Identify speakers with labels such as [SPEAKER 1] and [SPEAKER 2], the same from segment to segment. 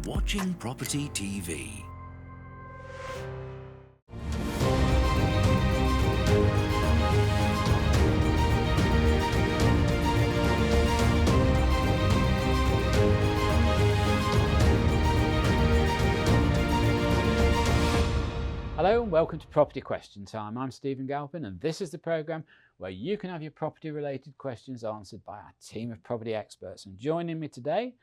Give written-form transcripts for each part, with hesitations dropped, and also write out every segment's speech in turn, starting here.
[SPEAKER 1] watching Property TV.
[SPEAKER 2] Hello and welcome to Property Question Time. I'm Stephen Galpin and this is the programme where you can have your property related questions answered by our team of property experts. And joining me today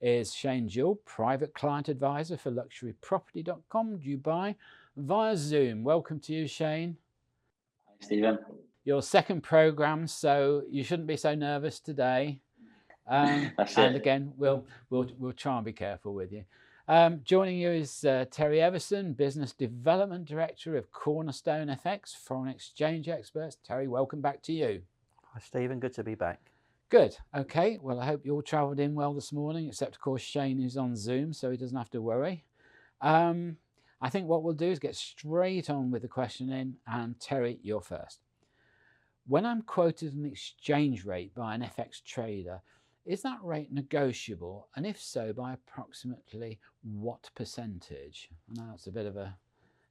[SPEAKER 2] is Shane Jewell, Private Client Advisor for luxuryproperty.com, Dubai, via Zoom. Welcome to you, Shane.
[SPEAKER 3] Hi, Stephen.
[SPEAKER 2] Your second programme, so you shouldn't be so nervous today.
[SPEAKER 3] That's
[SPEAKER 2] and
[SPEAKER 3] it.
[SPEAKER 2] Again, we'll try and be careful with you. Joining you is Terry Everson, Business Development Director of Cornerstone FX, foreign exchange experts. Terry, welcome back to you.
[SPEAKER 4] Hi Stephen, good to be back.
[SPEAKER 2] Good, okay. Well, I hope you all travelled in well this morning, except of course Shane who's on Zoom, so he doesn't have to worry. I think what we'll do is get straight on with the questioning, and Terry, you're first. When I'm quoted an exchange rate by an FX trader, is that rate negotiable? And if so, by approximately what percentage? I know it's a bit of a,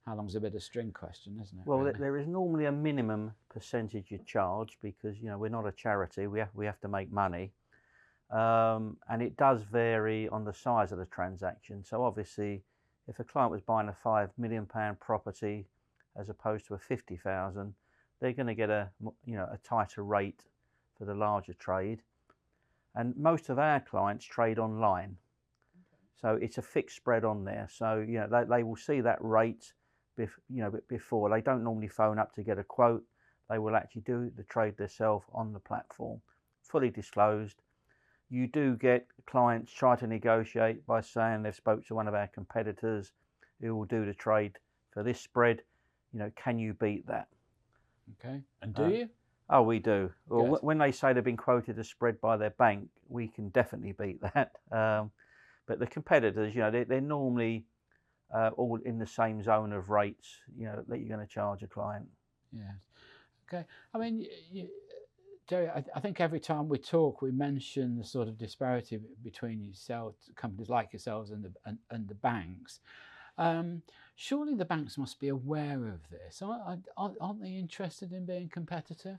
[SPEAKER 2] how long's a bit of string question, isn't it?
[SPEAKER 4] Well,
[SPEAKER 2] really?
[SPEAKER 4] there is normally a minimum percentage you charge because, you know, we're not a charity, we have to make money. And it does vary on the size of the transaction. So obviously, if a client was buying a £5 million property as opposed to a 50,000, they're going to get a tighter rate for the larger trade. And most of our clients trade online, so it's a fixed spread on there. So they will see that rate, before. They don't normally phone up to get a quote. They will actually do the trade themselves on the platform, fully disclosed. You do get clients try to negotiate by saying they've spoke to one of our competitors who will do the trade for this spread. Can you beat that?
[SPEAKER 2] Okay, and do you?
[SPEAKER 4] Oh, we do. Well,
[SPEAKER 2] Good.
[SPEAKER 4] when they say they've been quoted a spread by their bank, we can definitely beat that. But the competitors, they're normally all in the same zone of rates, that you're going to charge a client.
[SPEAKER 2] Yeah. Okay. I mean, Jerry, I think every time we talk, we mention the sort of disparity between yourself, companies like yourselves, and the banks. Surely the banks must be aware of this. Aren't they interested in being competitive?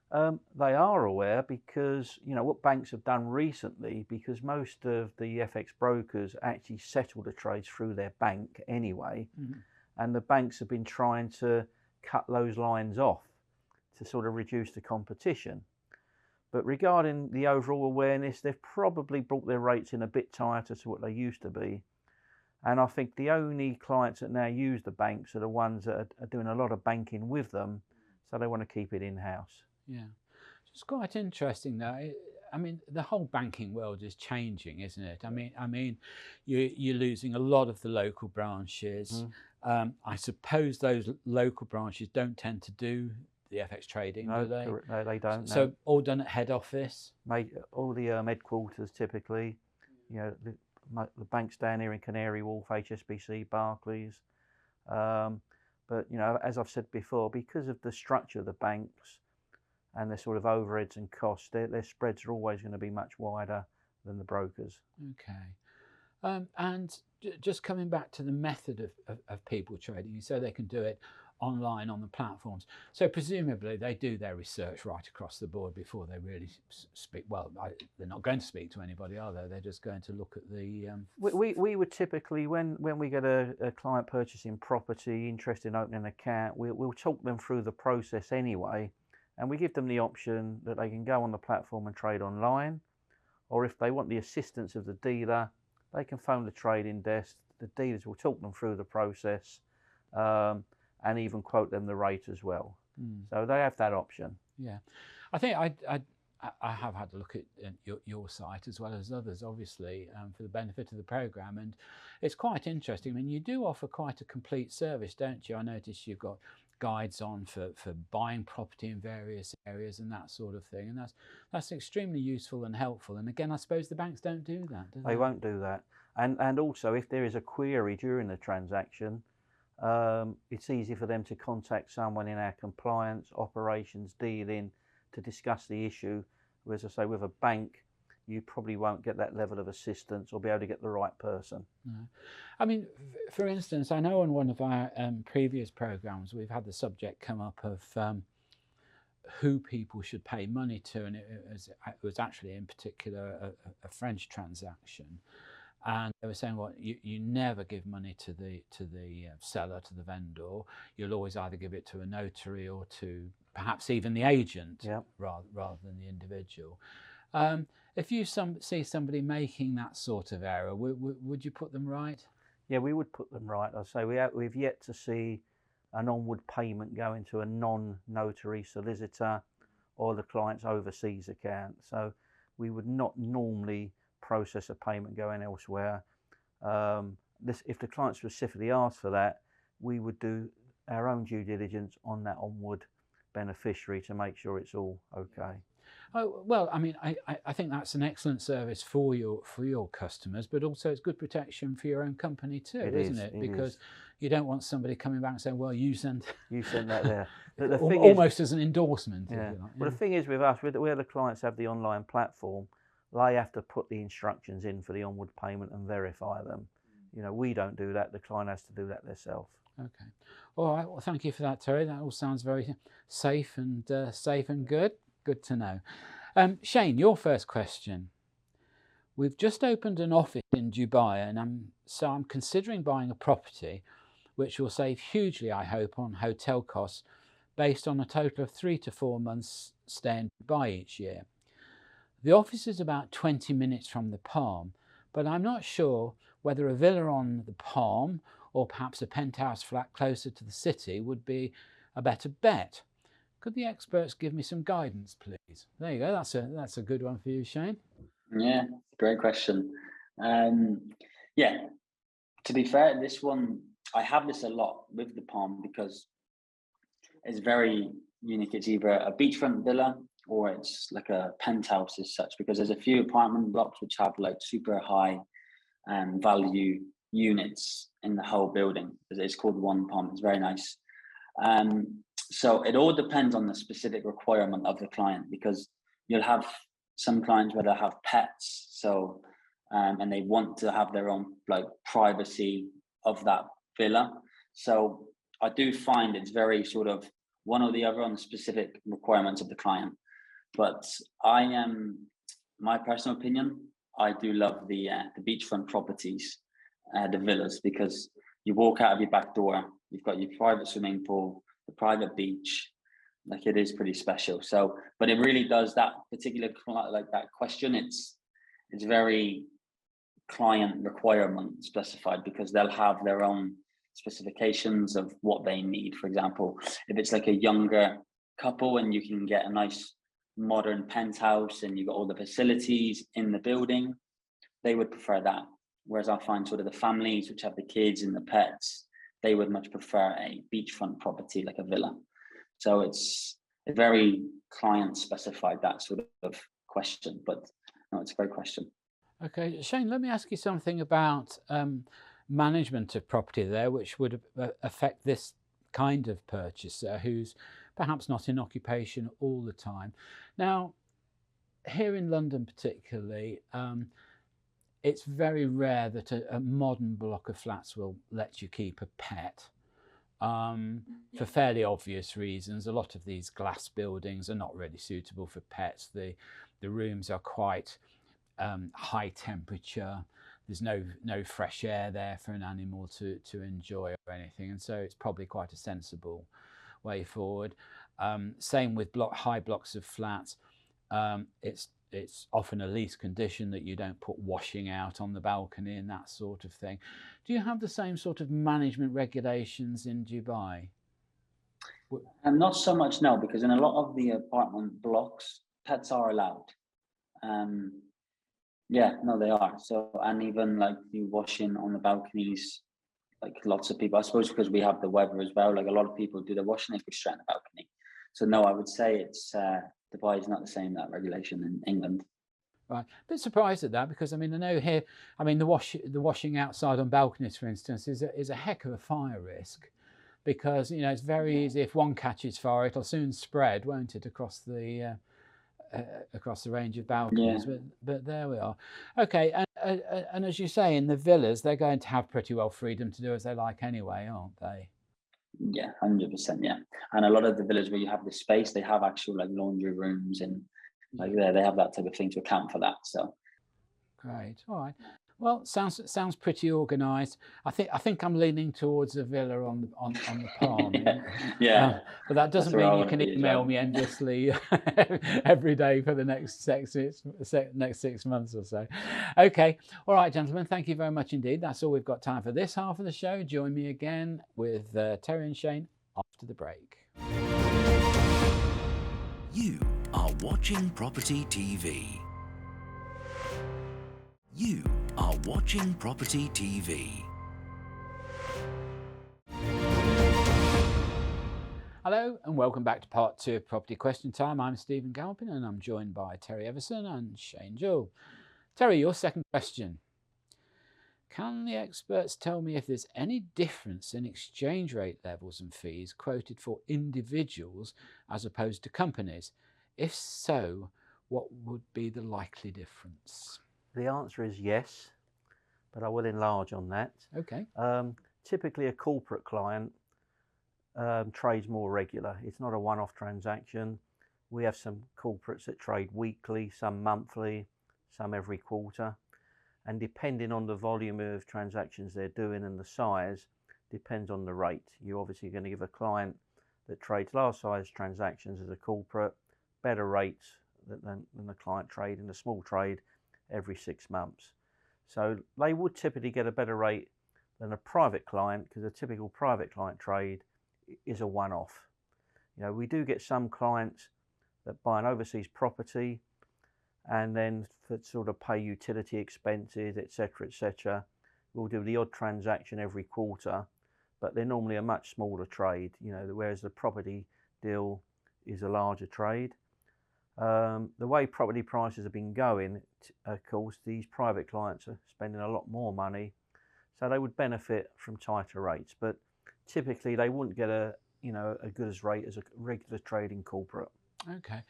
[SPEAKER 4] They are aware because, what banks have done recently, because most of the FX brokers actually settle the trades through their bank anyway, and the banks have been trying to cut those lines off to sort of reduce the competition. But regarding the overall awareness, they've probably brought their rates in a bit tighter to what they used to be. And I think the only clients that now use the banks are the ones that are doing a lot of banking with them, so they want to keep it in-house.
[SPEAKER 2] Yeah, it's quite interesting though. I mean, the whole banking world is changing, isn't it? I mean, you're losing a lot of the local branches. I suppose those local branches don't tend to do the FX trading, do they?
[SPEAKER 4] No, they don't.
[SPEAKER 2] So
[SPEAKER 4] no.
[SPEAKER 2] all done at head office.
[SPEAKER 4] All the headquarters typically, the banks down here in Canary Wharf, HSBC, Barclays. But as I've said before, because of the structure of the banks and their sort of overheads and costs, their spreads are always going to be much wider than the brokers.
[SPEAKER 2] Okay. And just coming back to the method of people trading, you say they can do it online on the platforms. So presumably they do their research right across the board before they really speak. Well, they're not going to speak to anybody, are they? They're just going to look at the...
[SPEAKER 4] We would typically, when we get a client purchasing property, interested in opening an account, we'll talk them through the process anyway. And we give them the option that they can go on the platform and trade online, or if they want the assistance of the dealer, they can phone the trading desk. The dealers will talk them through the process and even quote them the rate as well. So they have that option.
[SPEAKER 2] Yeah, I think I have had a look at your site as well as others, obviously, for the benefit of the programme, and it's quite interesting. I mean, you do offer quite a complete service, don't you? I noticed you've got guides on for buying property in various areas and that sort of thing, and that's extremely useful and helpful. And again, I suppose the banks don't do that, do they?
[SPEAKER 4] They won't do that. And also, if there is a query during the transaction, it's easy for them to contact someone in our compliance, operations, dealing to discuss the issue. Whereas I say with a bank, you probably won't get that level of assistance or be able to get the right person.
[SPEAKER 2] No. I mean, for instance, I know on one of our previous programs we've had the subject come up of who people should pay money to, and it was actually in particular a French transaction, and they were saying, well, you never give money to the seller, to the vendor. You'll always either give it to a notary or to perhaps even the agent,
[SPEAKER 4] Yep.
[SPEAKER 2] rather than the individual. If you see somebody making that sort of error, would you put them right?
[SPEAKER 4] Yeah, we would put them right. I say we've yet to see an onward payment going to a non-notary solicitor or the client's overseas account. So we would not normally process a payment going elsewhere. If the client specifically asked for that, we would do our own due diligence on that onward beneficiary to make sure it's all okay.
[SPEAKER 2] Oh, well, I mean, I think that's an excellent service for your customers, but also it's good protection for your own company too, isn't it? Because you don't want somebody coming back and saying, well, you sent
[SPEAKER 4] that there. The thing
[SPEAKER 2] almost as an endorsement.
[SPEAKER 4] Yeah.
[SPEAKER 2] If you like.
[SPEAKER 4] Well, the thing is with us, where the clients have the online platform, they have to put the instructions in for the onward payment and verify them. You know, we don't do that. The client has to do that themselves.
[SPEAKER 2] Okay. All right. Well, thank you for that, Terry. That all sounds very safe and good. Good to know. Shane, your first question. We've just opened an office in Dubai, and I'm considering buying a property, which will save hugely, I hope, on hotel costs, based on a total of 3 to 4 months stay in Dubai each year. The office is about 20 minutes from the Palm, but I'm not sure whether a villa on the Palm or perhaps a penthouse flat closer to the city would be a better bet. Could the experts give me some guidance, please? There you go. That's a good one for you, Shane.
[SPEAKER 3] Yeah, great question. Yeah, to be fair, this one, I have this a lot with the Palm because it's very unique. It's either a beachfront villa or it's like a penthouse as such, because there's a few apartment blocks which have like super high value units in the whole building. It's called One Palm. It's very nice. So it all depends on the specific requirement of the client, because you'll have some clients where they have pets, so and they want to have their own like privacy of that villa. So I do find it's very sort of one or the other on the specific requirements of the client. But my personal opinion, I do love the beachfront properties, the villas, because you walk out of your back door, you've got your private swimming pool, the private beach. Like, it is pretty special. So, but it really does, that particular, like that question, it's very client requirement specified, because they'll have their own specifications of what they need. For example, if it's like a younger couple and you can get a nice modern penthouse and you've got all the facilities in the building, they would prefer that. Whereas I find sort of the families which have the kids and the pets, they would much prefer a beachfront property like a villa. So it's a very client specified, that sort of question. But no, it's a great question.
[SPEAKER 2] Okay, Shane, let me ask you something about management of property there, which would affect this kind of purchaser who's perhaps not in occupation all the time. Now, here in London particularly, it's very rare that a modern block of flats will let you keep a pet. For fairly obvious reasons. A lot of these glass buildings are not really suitable for pets. The rooms are quite high temperature. There's no fresh air there for an animal to enjoy or anything, and so it's probably quite a sensible way forward. Same with high blocks of flats. It's often a lease condition that you don't put washing out on the balcony and that sort of thing. Do you have the same sort of management regulations in Dubai?
[SPEAKER 3] And not so much, no, because in a lot of the apartment blocks, pets are allowed. Yeah, no, they are. So, and even like you washing on the balconies, like lots of people, I suppose because we have the weather as well, like a lot of people do their washing, they go straight on the balcony. So no, I would say it's Dubai is not the same, that regulation in England.
[SPEAKER 2] Right, a bit surprised at that, because I mean, I know here, I mean, the washing outside on balconies, for instance, is a heck of a fire risk, because, you know, it's very easy, if one catches fire, it'll soon spread, won't it, across the across the range of balconies, but there we are. Okay, and as you say, in the villas, they're going to have pretty well freedom to do as they like anyway, aren't they?
[SPEAKER 3] Yeah, 100%. Yeah, and a lot of the villas where you have the space, they have actual like laundry rooms and like they have that type of thing to account for that. So
[SPEAKER 2] great. All right. Well, sounds pretty organised. I think I'm leaning towards a villa on the palm.
[SPEAKER 3] yeah,
[SPEAKER 2] but that doesn't
[SPEAKER 3] where I
[SPEAKER 2] mean you
[SPEAKER 3] want
[SPEAKER 2] can
[SPEAKER 3] to be as
[SPEAKER 2] email
[SPEAKER 3] well.
[SPEAKER 2] me endlessly every day for the next 6 months or so. Okay. All right, gentlemen. Thank you very much indeed. That's all we've got time for this half of the show. Join me again with Terry and Shane after the break.
[SPEAKER 1] You are watching Property TV. You are watching Property TV.
[SPEAKER 2] Hello and welcome back to part 2 of Property Question Time. I'm Stephen Galpin and I'm joined by Terry Everson and Shane Jewell. Terry, your second question. Can the experts tell me if there's any difference in exchange rate levels and fees quoted for individuals as opposed to companies? If so, what would be the likely difference?
[SPEAKER 4] The answer is yes, but I will enlarge on that.
[SPEAKER 2] Okay.
[SPEAKER 4] Typically, a corporate client trades more regular. It's not a one-off transaction. We have some corporates that trade weekly, some monthly, some every quarter. And depending on the volume of transactions they're doing and the size, depends on the rate. You're obviously going to give a client that trades large size transactions as a corporate better rates than the client trade in a small trade every 6 months. So they would typically get a better rate than a private client, because a typical private client trade is a one-off. You know, we do get some clients that buy an overseas property and then for sort of pay utility expenses, etc., we'll do the odd transaction every quarter, but they're normally a much smaller trade, you know, whereas the property deal is a larger trade. The way property prices have been going, of course, these private clients are spending a lot more money, so they would benefit from tighter rates. But typically, they wouldn't get a good as rate as a regular trading corporate.
[SPEAKER 2] Okay,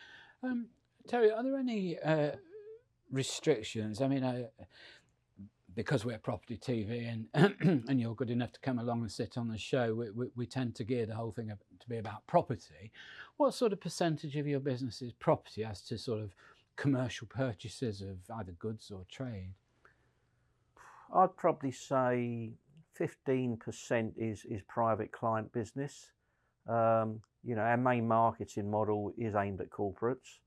[SPEAKER 2] Terry, are there any restrictions? I mean, because we're Property TV and and you're good enough to come along and sit on the show, we tend to gear the whole thing to be about property. What sort of percentage of your business is property as to sort of commercial purchases of either goods or trade?
[SPEAKER 4] I'd probably say 15% is private client business. You know, our main marketing model is aimed at corporates.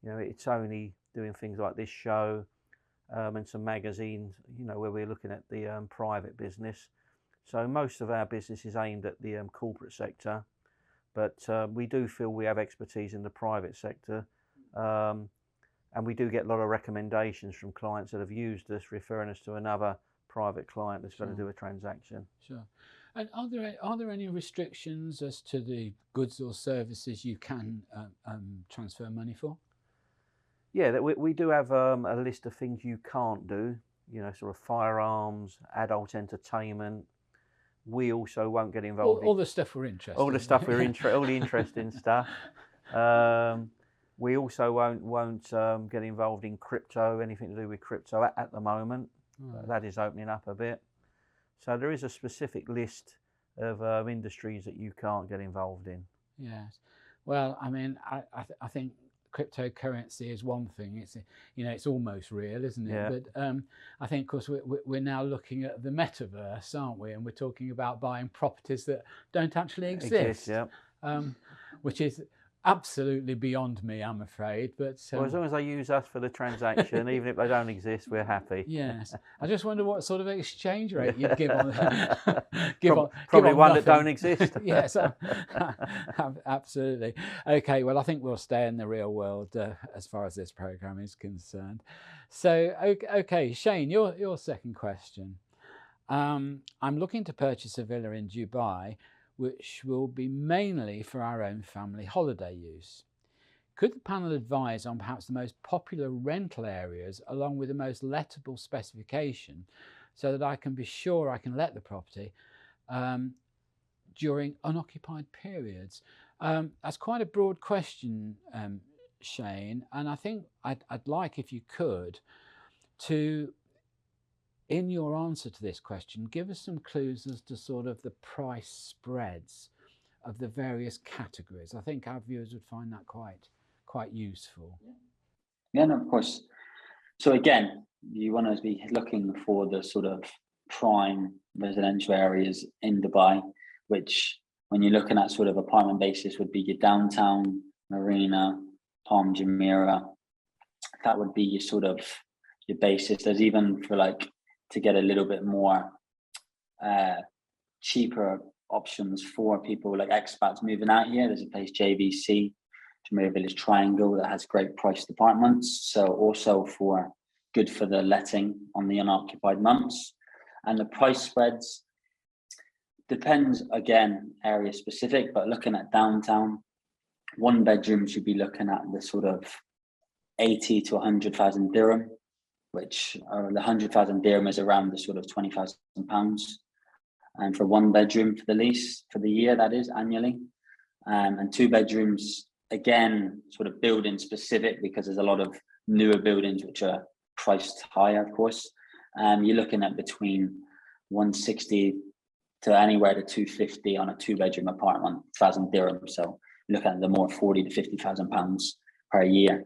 [SPEAKER 4] You know, it's only doing things like this show and some magazines, you know, where we're looking at the private business. So most of our business is aimed at the corporate sector, but we do feel we have expertise in the private sector, and we do get a lot of recommendations from clients that have used us, referring us to another private client that's going to do a transaction.
[SPEAKER 2] Sure. And are there any restrictions as to the goods or services you can transfer money for?
[SPEAKER 4] Yeah, we do have a list of things you can't do, you know, sort of firearms, adult entertainment. We also won't get involved
[SPEAKER 2] all the stuff we're interested in.
[SPEAKER 4] All the stuff we're interested, all the interesting stuff. We also won't get involved in crypto, anything to do with crypto at the moment. That is opening up a bit. So there is a specific list of industries that you can't get involved in.
[SPEAKER 2] Yes. Well, I mean, I think cryptocurrency is one thing. It's, you know, it's almost real, isn't it?
[SPEAKER 4] Yeah.
[SPEAKER 2] But I think, of course, we're now looking at the metaverse, aren't we? And we're talking about buying properties that don't actually exist.
[SPEAKER 4] Yeah.
[SPEAKER 2] Which is absolutely beyond me, I'm afraid. But
[SPEAKER 4] well, as long as they use us for the transaction, even if they don't exist, we're happy.
[SPEAKER 2] Yes. I just wonder what sort of exchange rate you'd give on
[SPEAKER 4] probably one
[SPEAKER 2] nothing.
[SPEAKER 4] that don't exist.
[SPEAKER 2] Yes, absolutely. Okay, well, I think we'll stay in the real world as far as this program is concerned. So, okay, Shane, your second question. I'm looking to purchase a villa in Dubai, which will be mainly for our own family holiday use. Could the panel advise on perhaps the most popular rental areas along with the most lettable specification so that I can be sure I can let the property during unoccupied periods? That's quite a broad question, Shane, and I think I'd like, if you could, to, in your answer to this question, give us some clues as to sort of the price spreads of the various categories. I think our viewers would find that quite useful.
[SPEAKER 3] Yeah, no, of course. So again, you want to be looking for the sort of prime residential areas in Dubai, which when you're looking at sort of apartment basis would be your downtown, Marina, Palm Jumeirah. That would be your sort of your basis. There's even, for like, to get a little bit more cheaper options for people like expats moving out here. There's a place, JVC, Jumeirah Village Triangle, that has great priced apartments. So also good for the letting on the unoccupied months. And the price spreads depends, again, area specific, but looking at downtown, one bedroom should be looking at the sort of 80 to 100,000 dirham, which the 100,000 dirham is around the sort of £20,000. And for one bedroom for the lease, for the year, that is, annually. And two bedrooms, again, sort of building specific, because there's a lot of newer buildings which are priced higher, of course. You're looking at between 160 to anywhere to 250 on a two bedroom apartment, 1,000 dirham. So look at the more 40 to 50,000 pounds per year.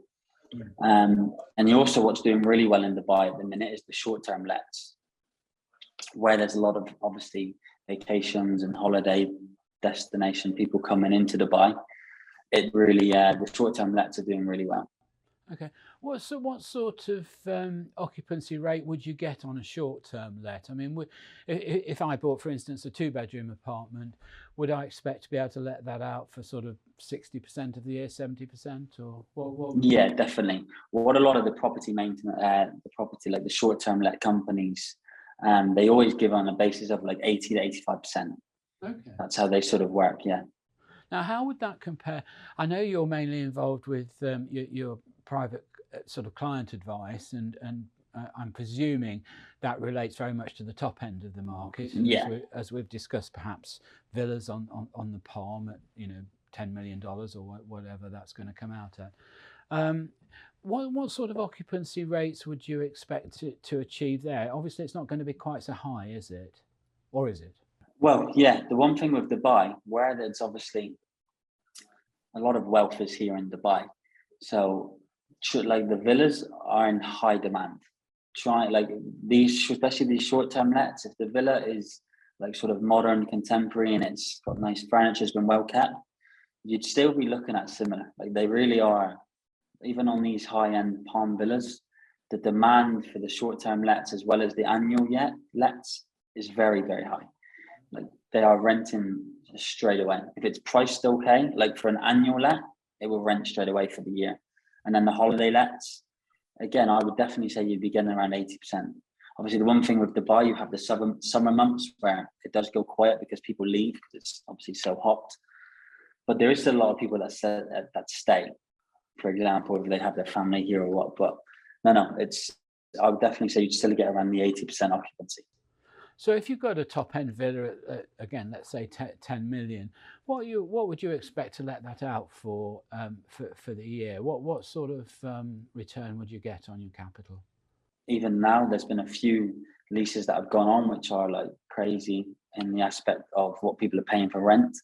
[SPEAKER 3] And you also, what's doing really well in Dubai at the minute is the short-term lets, where there's a lot of, obviously, vacations and holiday destination people coming into Dubai. It really, the short-term lets are doing really well.
[SPEAKER 2] Okay. What sort of occupancy rate would you get on a short-term let? I mean, if I bought, for instance, a two-bedroom apartment, would I expect to be able to let that out for sort of 60% of the year, 70%, or what?
[SPEAKER 3] Yeah, definitely. What a lot of the property maintenance, like the short-term let companies, they always give on a basis of like 80 to 85%.
[SPEAKER 2] Okay.
[SPEAKER 3] That's how they sort of work. Yeah.
[SPEAKER 2] Now, how would that compare? I know you're mainly involved with your private sort of client advice, and I'm presuming that relates very much to the top end of the market. And
[SPEAKER 3] yeah.
[SPEAKER 2] As we've discussed, perhaps villas on the Palm at $10 million or whatever that's going to come out at. What sort of occupancy rates would you expect to achieve there? Obviously, it's not going to be quite so high, is it? Or is it?
[SPEAKER 3] Well, yeah, the one thing with Dubai, where there's obviously a lot of wealth is here in Dubai. So like the villas are in high demand. Like these, especially these short-term lets, if the villa is like sort of modern, contemporary, and it's got nice furniture, has been well kept, you'd still be looking at similar. Like they really are, even on these high-end Palm villas, the demand for the short-term lets as well as the annual lets is very, very high. Like they are renting straight away. If it's priced okay, like for an annual let, it will rent straight away for the year. And then the holiday lets, again, I would definitely say you'd be getting around 80%. Obviously, the one thing with Dubai, you have the summer months where it does go quiet because people leave because it's obviously so hot. But there is still a lot of people that stay, for example, if they have their family here or what. But no, I would definitely say you'd still get around the 80% occupancy.
[SPEAKER 2] So if you've got a top-end villa, again, let's say 10 million, what would you expect to let that out for the year? What sort of return would you get on your capital?
[SPEAKER 3] Even now, there's been a few leases that have gone on, which are like crazy in the aspect of what people are paying for rent.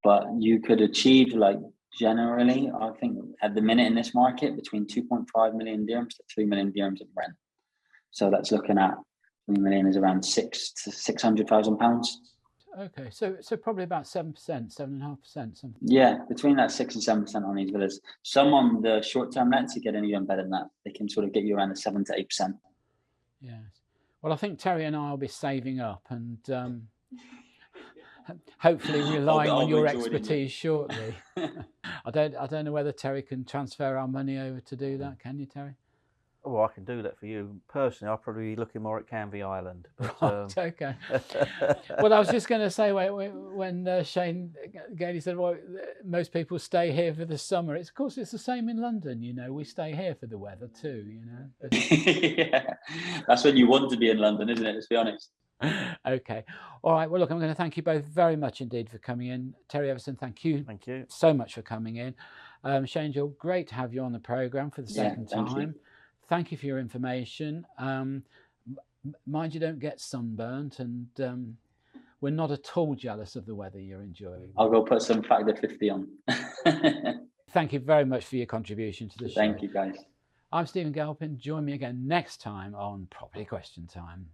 [SPEAKER 3] But you could achieve, like, generally, I think at the minute in this market, between 2.5 million dirhams to 3 million dirhams in rent. So that's looking at 3 million is around £600,000 to £600,000.
[SPEAKER 2] Okay, so probably about 7%, 7.5%, something.
[SPEAKER 3] Yeah, between that 6 and 7% on these villas. Some on the short-term lets are getting even better than that. They can sort of get you around the 7 to 8%.
[SPEAKER 2] Yes. Well, I think Terry and I will be saving up and hopefully relying on your expertise shortly. I don't know whether Terry can transfer our money over to do that. Can you, Terry?
[SPEAKER 4] Oh, I can do that for you. Personally, I'll probably be looking more at Canvey Island. But,
[SPEAKER 2] right, okay. Well, I was just going to say, when Shane Gailey said, well, most people stay here for the summer. Of course, it's the same in London, we stay here for the weather too, But...
[SPEAKER 3] yeah, that's when you want to be in London, isn't it? Let's be honest.
[SPEAKER 2] Okay. All right. Well, look, I'm going to thank you both very much indeed for coming in. Terry Everson, thank you.
[SPEAKER 4] Thank you
[SPEAKER 2] so much for coming in. Shane Jewell, great to have you on the programme for the second time. Thank you for your information. Mind you don't get sunburnt, and we're not at all jealous of the weather you're enjoying.
[SPEAKER 3] I'll go put some Factor 50 on.
[SPEAKER 2] Thank you very much for your contribution to the show.
[SPEAKER 3] Thank you, guys.
[SPEAKER 2] I'm Stephen Galpin. Join me again next time on Property Question Time.